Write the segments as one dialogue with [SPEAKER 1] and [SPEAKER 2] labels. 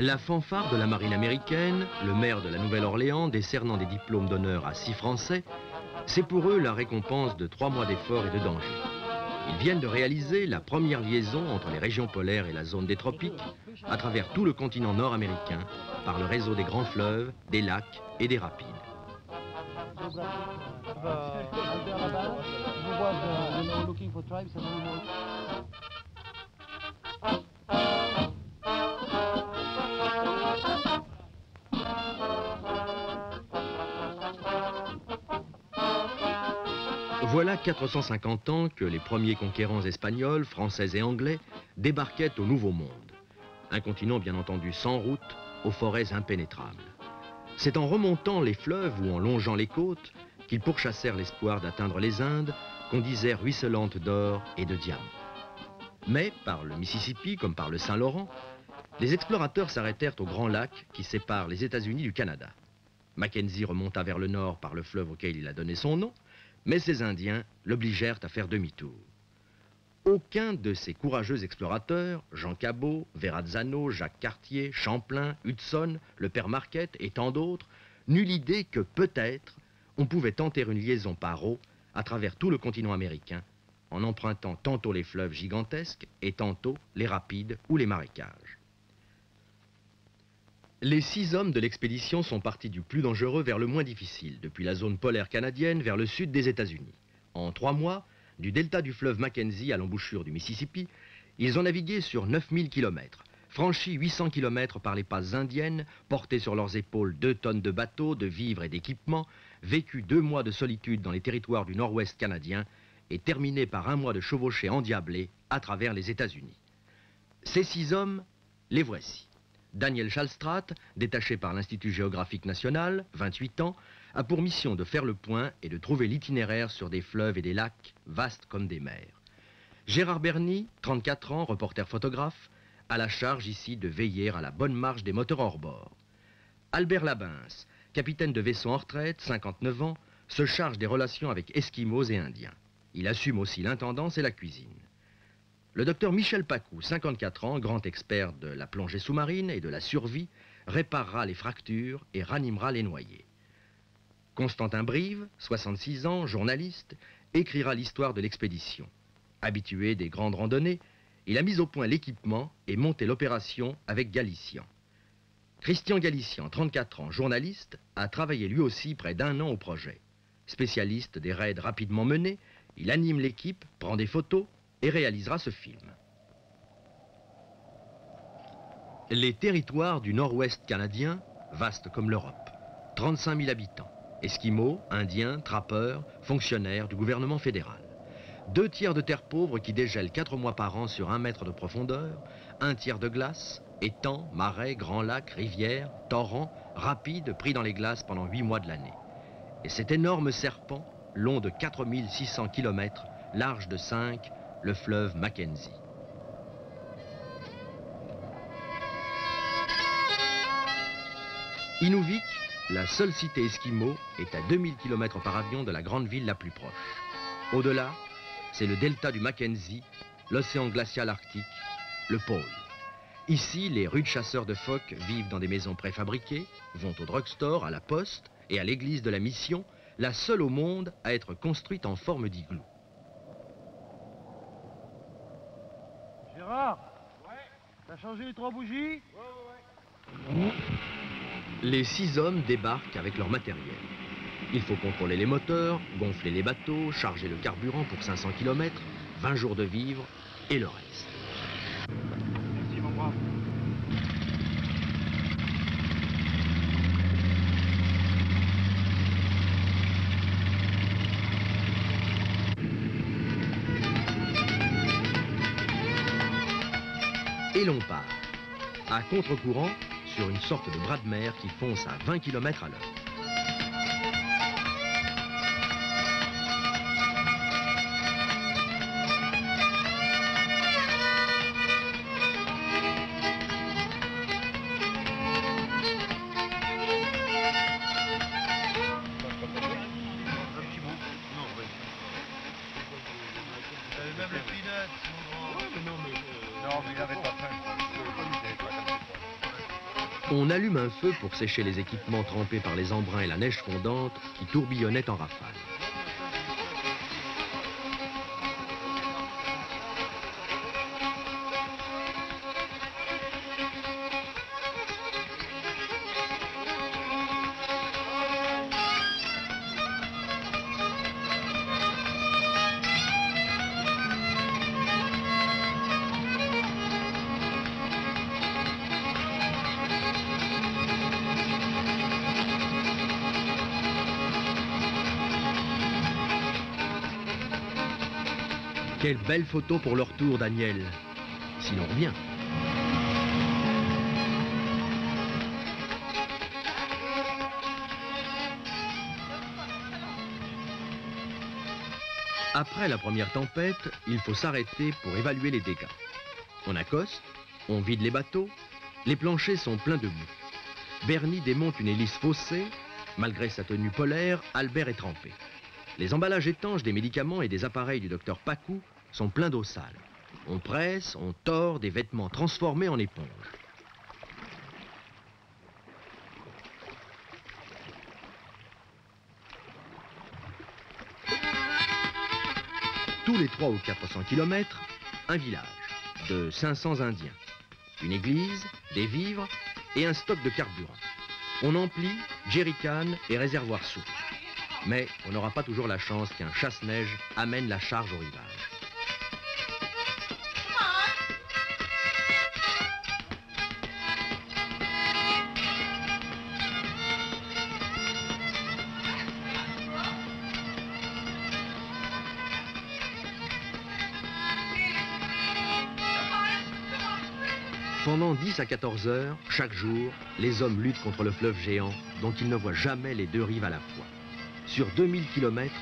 [SPEAKER 1] La fanfare de la marine américaine, le maire de la Nouvelle-Orléans décernant des diplômes d'honneur à 6 Français, c'est pour eux la récompense de 3 mois d'efforts et de danger. Ils viennent de réaliser la première liaison entre les régions polaires et la zone des tropiques, à travers tout le continent nord-américain, par le réseau des grands fleuves, des lacs et des rapides. Voilà 450 ans que les premiers conquérants espagnols, français et anglais débarquaient au Nouveau Monde. Un continent bien entendu sans route, aux forêts impénétrables. C'est en remontant les fleuves ou en longeant les côtes qu'ils pourchassèrent l'espoir d'atteindre les Indes, qu'on disait ruisselantes d'or et de diamants. Mais par le Mississippi comme par le Saint-Laurent, les explorateurs s'arrêtèrent au grand lac qui sépare les États-Unis du Canada. Mackenzie remonta vers le nord par le fleuve auquel il a donné son nom, mais ces Indiens l'obligèrent à faire demi-tour. Aucun de ces courageux explorateurs, Jean Cabot, Verrazzano, Jacques Cartier, Champlain, Hudson, le père Marquette et tant d'autres, n'eut l'idée que peut-être on pouvait tenter une liaison par eau à travers tout le continent américain, en empruntant tantôt les fleuves gigantesques et tantôt les rapides ou les marécages. Les 6 hommes de l'expédition sont partis du plus dangereux vers le moins difficile, depuis la zone polaire canadienne vers le sud des États-Unis. En 3 mois, du delta du fleuve Mackenzie à l'embouchure du Mississippi, ils ont navigué sur 9000 km, franchi 800 km par les passes indiennes, porté sur leurs épaules 2 tonnes de bateaux, de vivres et d'équipements, vécu 2 mois de solitude dans les territoires du nord-ouest canadien et terminé par 1 mois de chevauchée endiablée à travers les États-Unis. Ces 6 hommes, les voici. Daniel Schallstraat, détaché par l'Institut géographique national, 28 ans, a pour mission de faire le point et de trouver l'itinéraire sur des fleuves et des lacs vastes comme des mers. Gérard Berny, 34 ans, reporter photographe, a la charge ici de veiller à la bonne marche des moteurs hors bord. Albert Labins, capitaine de vaisseau en retraite, 59 ans, se charge des relations avec Esquimaux et Indiens. Il assume aussi l'intendance et la cuisine. Le docteur Michel Pacou, 54 ans, grand expert de la plongée sous-marine et de la survie, réparera les fractures et ranimera les noyés. Constantin Brive, 66 ans, journaliste, écrira l'histoire de l'expédition. Habitué des grandes randonnées, il a mis au point l'équipement et monté l'opération avec Galician. Christian Galician, 34 ans, journaliste, a travaillé lui aussi près d'1 an au projet. Spécialiste des raids rapidement menés, il anime l'équipe, prend des photos et réalisera ce film. Les territoires du nord-ouest canadien, vastes comme l'Europe. 35 000 habitants. Esquimaux, Indiens, trappeurs, fonctionnaires du gouvernement fédéral. 2 tiers de terre pauvre qui dégèlent 4 mois par an sur 1 mètre de profondeur, 1 tiers de glace, étangs, marais, grands lacs, rivières, torrents, rapides pris dans les glaces pendant 8 mois de l'année. Et cet énorme serpent, long de 4600 km, large de 5, le fleuve Mackenzie. Inuvik, la seule cité esquimau, est à 2000 km par avion de la grande ville la plus proche. Au-delà, c'est le delta du Mackenzie, l'océan glacial arctique, le pôle. Ici, les rudes chasseurs de phoques vivent dans des maisons préfabriquées, vont au drugstore, à la poste et à l'église de la Mission, la seule au monde à être construite en forme d'igloo.
[SPEAKER 2] Gérard, ouais. T'as changé les 3 bougies? Ouais.
[SPEAKER 1] Les 6 hommes débarquent avec leur matériel. Il faut contrôler les moteurs, gonfler les bateaux, charger le carburant pour 500 km, 20 jours de vivres et le reste.
[SPEAKER 2] Merci mon brave.
[SPEAKER 1] Et l'on part, à contre-courant, sur une sorte de bras de mer qui fonce à 20 km à l'heure.
[SPEAKER 2] Même les peanuts. Non, mais il avait pas faim.
[SPEAKER 1] On allume un feu pour sécher les équipements trempés par les embruns et la neige fondante qui tourbillonnaient en rafale. Quelle belle photo pour le retour, Daniel. Si l'on revient. Après la première tempête, il faut s'arrêter pour évaluer les dégâts. On accoste, on vide les bateaux, les planchers sont pleins de boue. Bernie démonte une hélice faussée. Malgré sa tenue polaire, Albert est trempé. Les emballages étanches des médicaments et des appareils du docteur Pacou sont pleins d'eau sale. On presse, on tord des vêtements transformés en éponges. Tous les 300 ou 400 kilomètres, un village de 500 Indiens, une église, des vivres et un stock de carburant. On emplit jerrycan et réservoirs souples. Mais on n'aura pas toujours la chance qu'un chasse-neige amène la charge au rivage. Pendant 10 à 14 heures, chaque jour, les hommes luttent contre le fleuve géant dont ils ne voient jamais les deux rives à la fois. Sur 2000 km,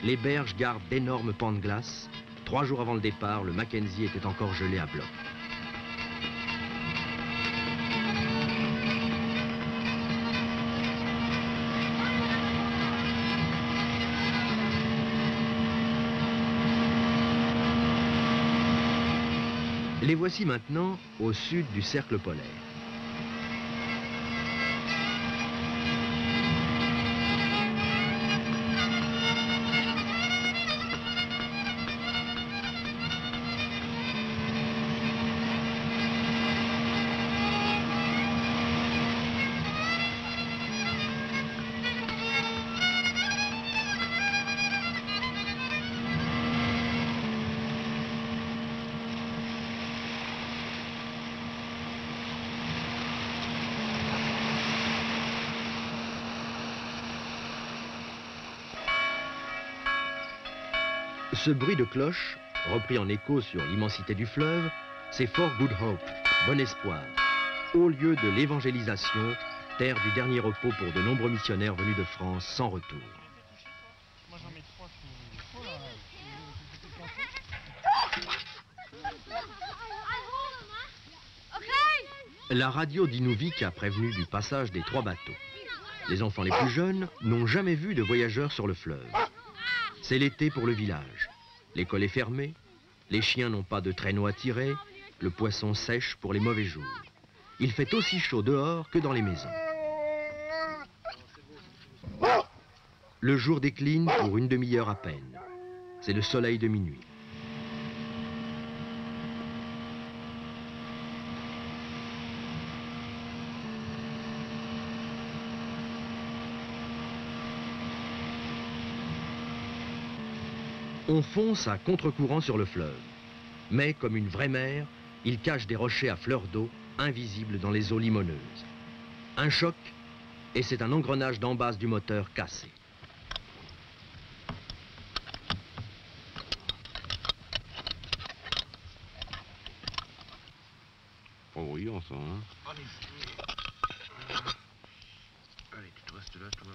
[SPEAKER 1] les berges gardent d'énormes pans de glace. 3 jours avant le départ, le Mackenzie était encore gelé à bloc. Les voici maintenant au sud du cercle polaire. Ce bruit de cloche, repris en écho sur l'immensité du fleuve, c'est Fort Good Hope, Bon Espoir, haut lieu de l'évangélisation, terre du dernier repos pour de nombreux missionnaires venus de France sans retour.
[SPEAKER 2] Moi j'en mets 3 sur...
[SPEAKER 1] La radio d'Inuvik a prévenu du passage des 3 bateaux. Les enfants les plus jeunes n'ont jamais vu de voyageurs sur le fleuve. C'est l'été pour le village. L'école est fermée, les chiens n'ont pas de traîneau à tirer, le poisson sèche pour les mauvais jours. Il fait aussi chaud dehors que dans les maisons. Le jour décline pour une demi-heure à peine. C'est le soleil de minuit. On fonce à contre-courant sur le fleuve. Mais comme une vraie mer, il cache des rochers à fleur d'eau, invisibles dans les eaux limoneuses. Un choc, et c'est un engrenage d'embase du moteur cassé.
[SPEAKER 3] Pas bruyant ça, hein.
[SPEAKER 2] Allez, tu te restes là, toi.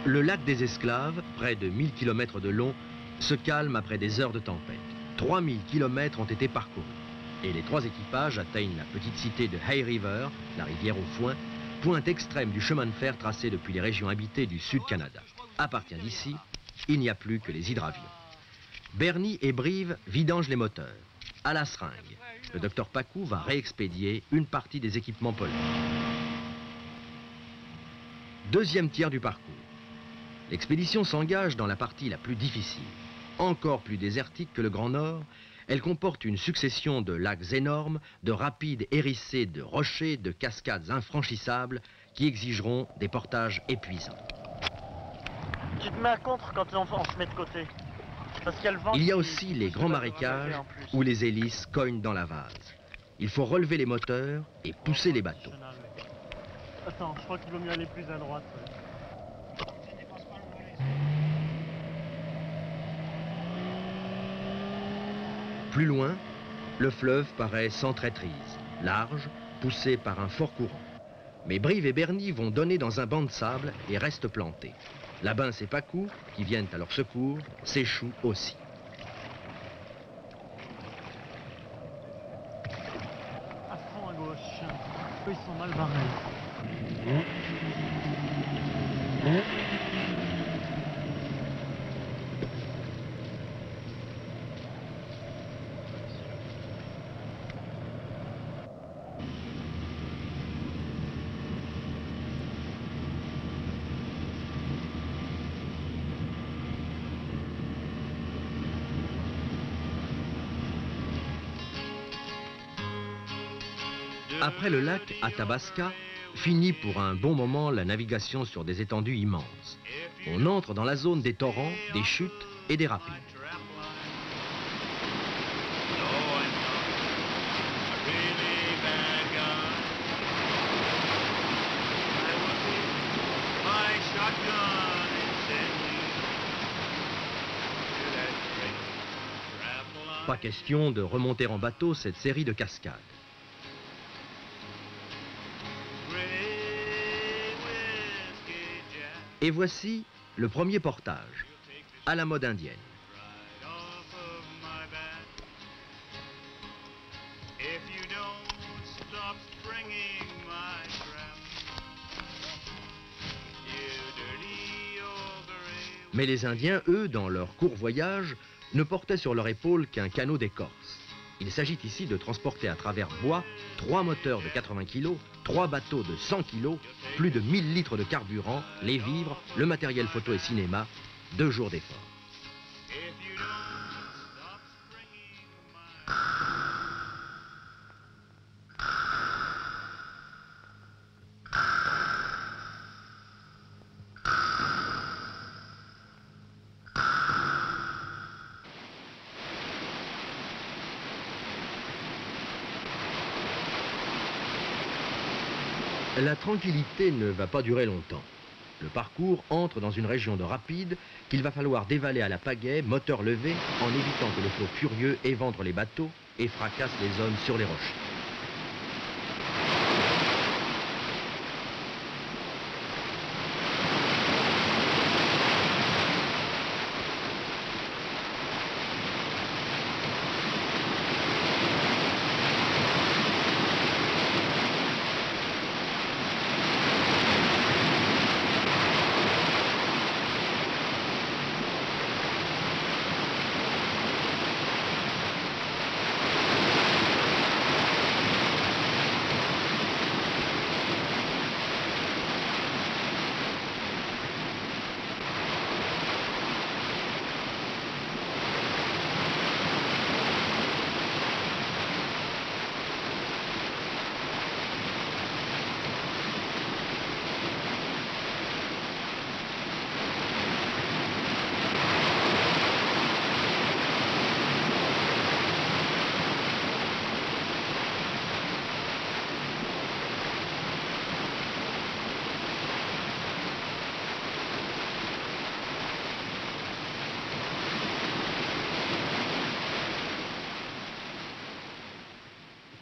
[SPEAKER 1] Le lac des Esclaves, près de 1000 km de long, se calme après des heures de tempête. 3000 km ont été parcourus. Et les 3 équipages atteignent la petite cité de Hay River, la rivière au foin, pointe extrême du chemin de fer tracé depuis les régions habitées du Sud-Canada. À partir d'ici, il n'y a plus que les hydravions. Berny et Brive vidangent les moteurs. À la seringue, le docteur Pacou va réexpédier une partie des équipements polaires. Deuxième tiers du parcours. L'expédition s'engage dans la partie la plus difficile. Encore plus désertique que le Grand Nord, elle comporte une succession de lacs énormes, de rapides hérissés de rochers, de cascades infranchissables qui exigeront des portages épuisants.
[SPEAKER 2] Tu te mets à contre quand on se met de côté. Parce qu'il y a le vent.
[SPEAKER 1] Il y a aussi les grands marécages où les hélices cognent dans la vase. Il faut relever les moteurs et pousser les bateaux.
[SPEAKER 2] Attends, je crois qu'il vaut mieux aller plus à droite.
[SPEAKER 1] Plus loin, le fleuve paraît sans traîtrise, large, poussé par un fort courant. Mais Brive et Berny vont donner dans un banc de sable et restent plantés. Labince et Pacou, qui viennent à leur secours, s'échouent aussi.
[SPEAKER 2] À fond à gauche. Eux, ils sont mal barrés.
[SPEAKER 1] Après le lac Athabasca, finit pour un bon moment la navigation sur des étendues immenses. On entre dans la zone des torrents, des chutes et des rapides. Pas question de remonter en bateau cette série de cascades. Et voici le premier portage, à la mode indienne. Mais les Indiens, eux, dans leur court voyage, ne portaient sur leur épaule qu'un canot d'écorce. Il s'agit ici de transporter à travers bois 3 moteurs de 80 kg, 3 bateaux de 100 kg, plus de 1000 litres de carburant, les vivres, le matériel photo et cinéma, 2 jours d'effort. La tranquillité ne va pas durer longtemps. Le parcours entre dans une région de rapides qu'il va falloir dévaler à la pagaie, moteur levé, en évitant que le flot furieux évendre les bateaux et fracasse les hommes sur les rochers.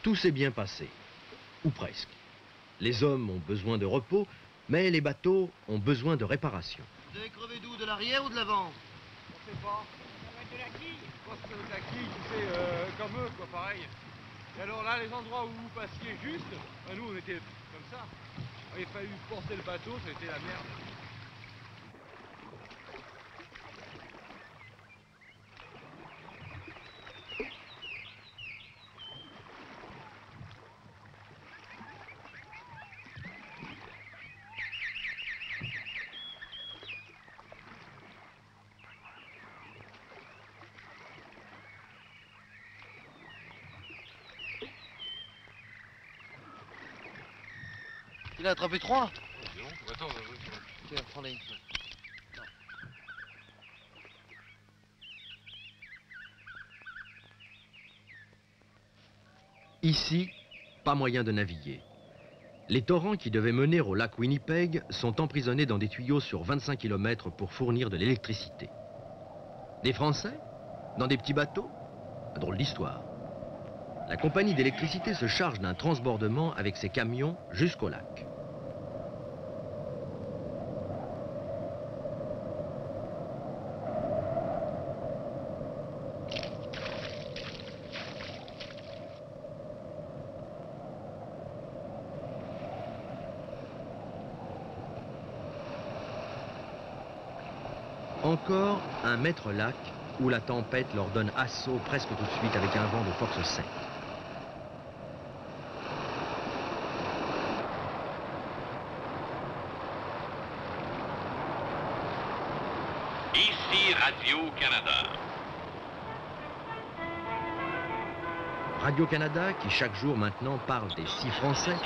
[SPEAKER 1] Tout s'est bien passé, ou presque. Les hommes ont besoin de repos, mais les bateaux ont besoin de réparation.
[SPEAKER 2] Vous avez crevé d'où? De l'arrière ou de l'avant?
[SPEAKER 4] On sait pas. Ça va être de la quille. Je pense que ça va être de la quille, tu sais, comme eux, quoi, pareil. Et alors là, les endroits où vous passiez juste, nous on était comme ça. Il a fallu forcer le bateau, c'était la merde.
[SPEAKER 2] Il a attrapé 3.
[SPEAKER 3] C'est bon. Attends,
[SPEAKER 2] Tiens, prends-les.
[SPEAKER 1] Ici, pas moyen de naviguer. Les torrents qui devaient mener au lac Winnipeg sont emprisonnés dans des tuyaux sur 25 km pour fournir de l'électricité. Des Français? Dans des petits bateaux? Drôle d'histoire. La compagnie d'électricité se charge d'un transbordement avec ses camions jusqu'au lac. Encore un mètre lac où la tempête leur donne assaut presque tout de suite avec un vent de force 7.
[SPEAKER 5] Ici Radio-Canada.
[SPEAKER 1] Radio-Canada, qui chaque jour maintenant parle des 6 Français,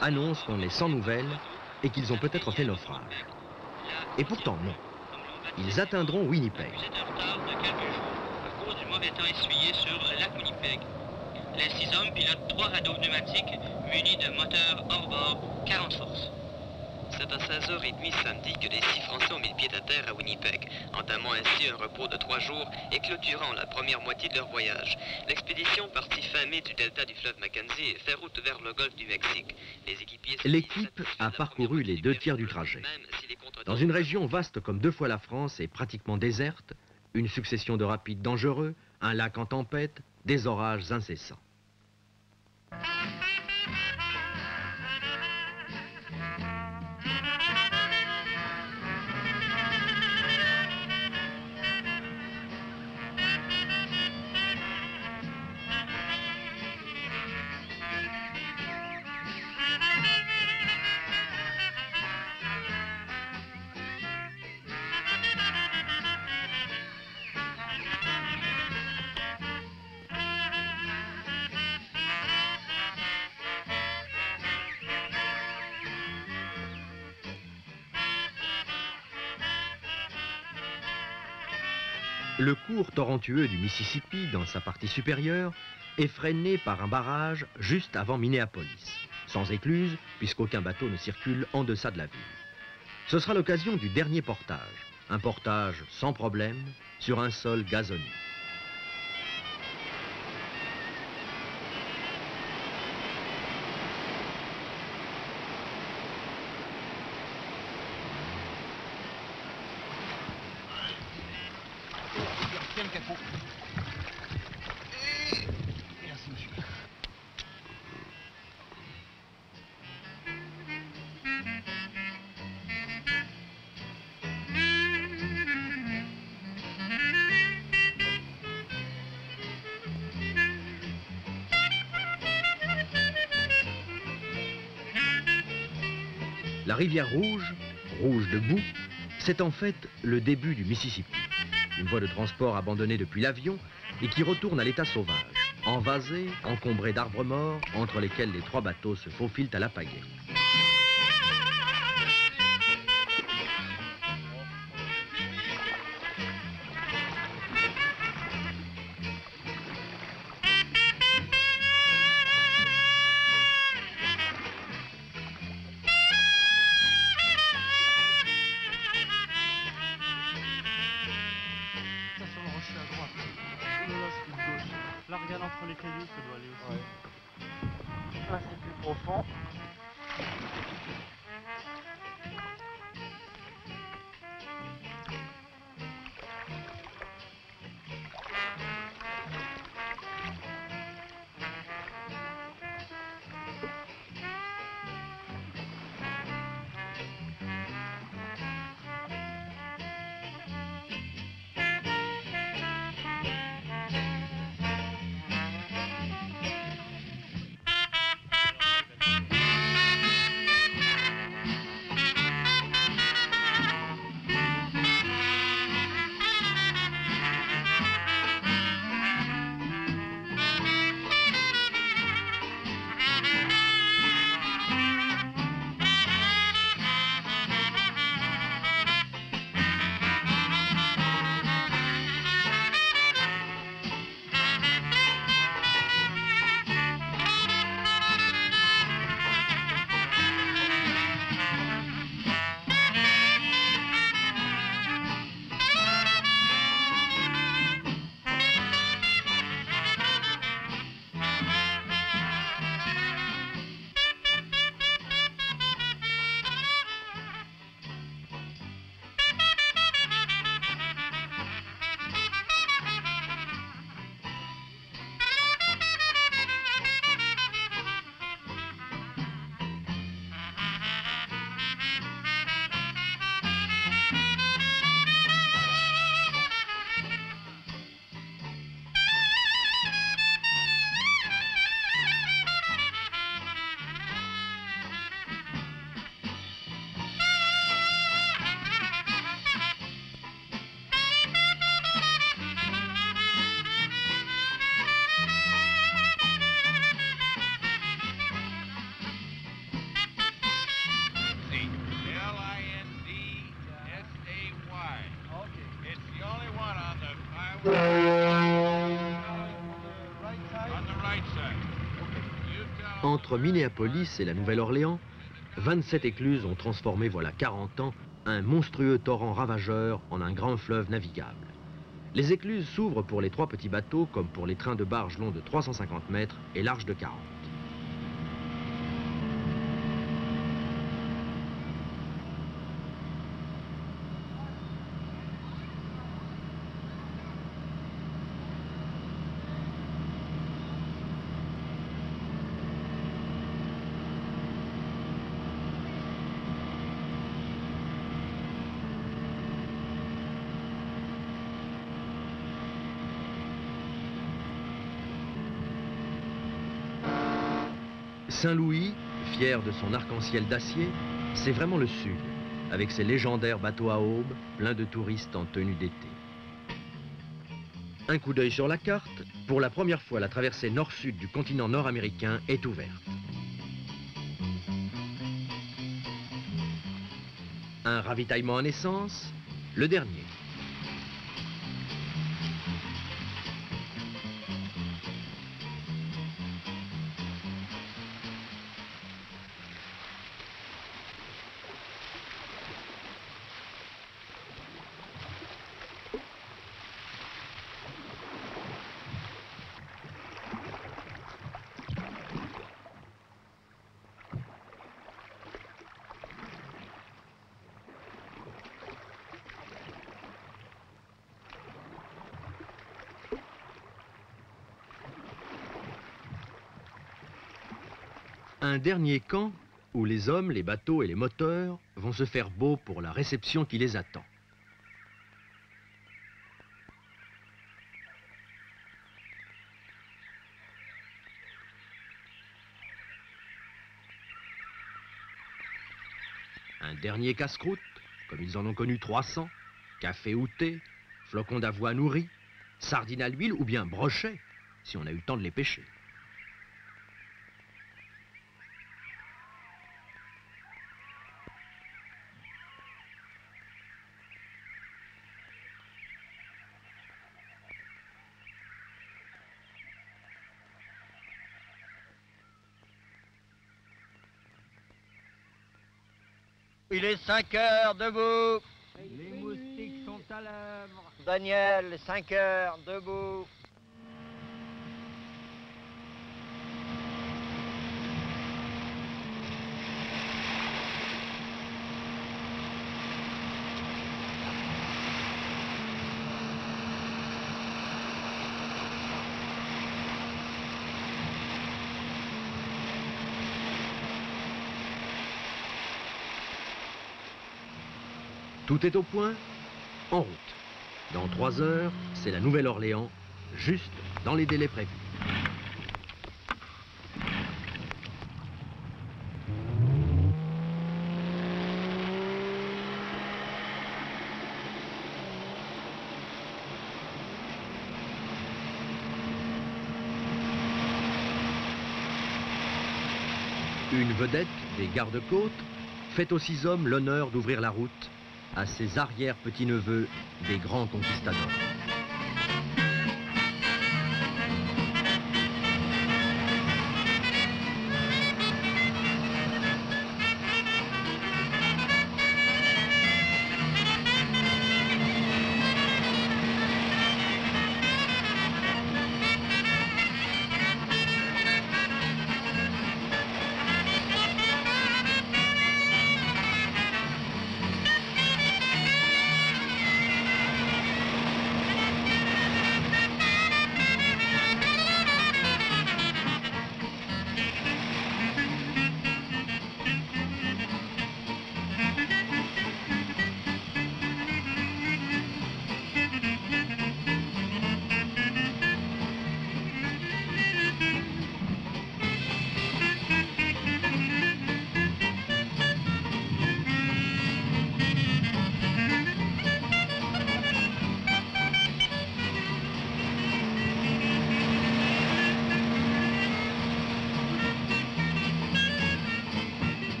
[SPEAKER 1] annonce qu'on est sans nouvelles et qu'ils ont peut-être fait naufrage. Et pourtant non. Ils atteindront Winnipeg.
[SPEAKER 6] Vous êtes en retard de quelques jours à cause du mauvais temps essuyé sur le lac Winnipeg. Les 6 hommes pilotent 3 radeaux pneumatiques munis de moteurs hors bord 40 forces.
[SPEAKER 7] C'est à 16h30 samedi que les 6 Français ont mis le pied à terre à Winnipeg, entamant ainsi un repos de 3 jours et clôturant la première moitié de leur voyage. L'expédition partit fin mai du delta du fleuve Mackenzie et fait route vers le golfe du Mexique. Les équipiers...
[SPEAKER 1] L'équipe a parcouru les 2 tiers du trajet. Dans une région vaste comme 2 fois la France et pratiquement déserte, une succession de rapides dangereux, un lac en tempête, des orages incessants. Le cours torrentueux du Mississippi, dans sa partie supérieure, est freiné par un barrage juste avant Minneapolis, sans écluse, puisqu'aucun bateau ne circule en deçà de la ville. Ce sera l'occasion du dernier portage, un portage sans problème, sur un sol gazonné.
[SPEAKER 2] Merci, monsieur.
[SPEAKER 1] La rivière Rouge, rouge de boue, c'est en fait le début du Mississippi. Une voie de transport abandonnée depuis l'avion et qui retourne à l'état sauvage, envasée, encombrée d'arbres morts, entre lesquels les 3 bateaux se faufilent à la pagaie.
[SPEAKER 8] Ça sur le rocher à droite. Oh là là, c'est de gauche. Là, regarde entre les cailloux, ça doit aller aussi.
[SPEAKER 2] Là, c'est plus profond.
[SPEAKER 1] Entre Minneapolis et la Nouvelle-Orléans, 27 écluses ont transformé voilà 40 ans un monstrueux torrent ravageur en un grand fleuve navigable. Les écluses s'ouvrent pour les 3 petits bateaux comme pour les trains de barge longs de 350 mètres et larges de 40. Saint-Louis, fier de son arc-en-ciel d'acier, c'est vraiment le sud, avec ses légendaires bateaux à aubes, pleins de touristes en tenue d'été. Un coup d'œil sur la carte, pour la première fois la traversée nord-sud du continent nord-américain est ouverte. Un ravitaillement en essence, le dernier. Un dernier camp où les hommes, les bateaux et les moteurs vont se faire beaux pour la réception qui les attend. Un dernier casse-croûte, comme ils en ont connu 300, café ou thé, flocons d'avoine ou riz, sardines à l'huile ou bien brochets, si on a eu le temps de les pêcher.
[SPEAKER 2] Il est 5 heures, debout.
[SPEAKER 4] Les moustiques sont à l'œuvre.
[SPEAKER 2] Daniel, 5 heures, debout.
[SPEAKER 1] Tout est au point, en route. Dans 3 heures, c'est la Nouvelle-Orléans, juste dans les délais prévus. Une vedette des gardes-côtes fait aux 6 hommes l'honneur d'ouvrir la route à ses arrière-petits-neveux des grands conquistadors.